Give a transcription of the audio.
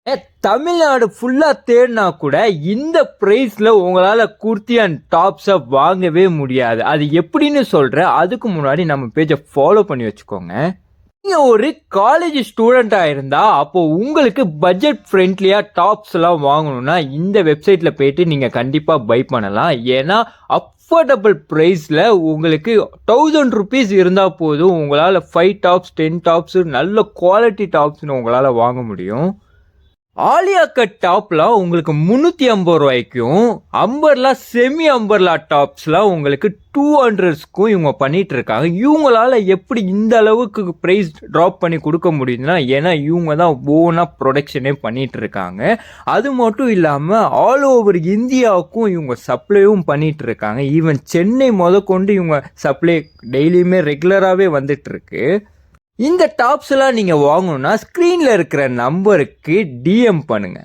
ஏ தமிழ்நாடு ஃபுல்லா தேடினா கூட இந்த பிரைஸ்ல உங்களால குர்த்தி அண்ட் டாப்ஸை வாங்கவே முடியாது. அது எப்படின்னு சொல்றேன். அதுக்கு முன்னாடி நம்ம பேஜை ஃபாலோ பண்ணி வச்சுக்கோங்க. நீங்க ஒரு காலேஜ் ஸ்டூடெண்டா இருந்தா அப்போ உங்களுக்கு பட்ஜெட் ஃப்ரெண்ட்லியா டாப்ஸ் எல்லாம் வாங்கணும்னா இந்த வெப்சைட்ல போயிட்டு நீங்க கண்டிப்பா பை பண்ணலாம். ஏன்னா அஃபோர்டபுள் பிரைஸ்ல உங்களுக்கு 1000 ருபீஸ் இருந்தா போதும் உங்களால 5 டாப்ஸ் 10 டாப்ஸ் நல்ல குவாலிட்டி டாப்ஸ்னு உங்களால வாங்க முடியும். ஆலியா கட் டாப்லாம் உங்களுக்கு 350 ரூபாய்க்கும், அம்பர்லா செமி அம்பர்லா டாப்ஸ்லாம் உங்களுக்கு 200க்கும் இவங்க பண்ணிட்டு இருக்காங்க. இவங்களால எப்படி இந்த அளவுக்கு பிரைஸ் ட்ராப் பண்ணி கொடுக்க முடியுதுன்னா, ஏன்னா இவங்க தான் ஓனா ப்ரொடக்ஷனே பண்ணிட்டு இருக்காங்க. அது மட்டும் இல்லாம ஆல் ஓவர் இந்தியாவுக்கும் இவங்க சப்ளையும் பண்ணிட்டு இருக்காங்க. ஈவன் சென்னை முதற்கொண்டு இவங்க சப்ளை டெய்லியுமே ரெகுலராகவே வந்துட்டு இருக்கு. இந்த டாப்ஸ் எல்லாம் நீங்க வாங்கணும்னா ஸ்கிரீன்ல இருக்கிற நம்பருக்கு டிஎம் பண்ணுங்க.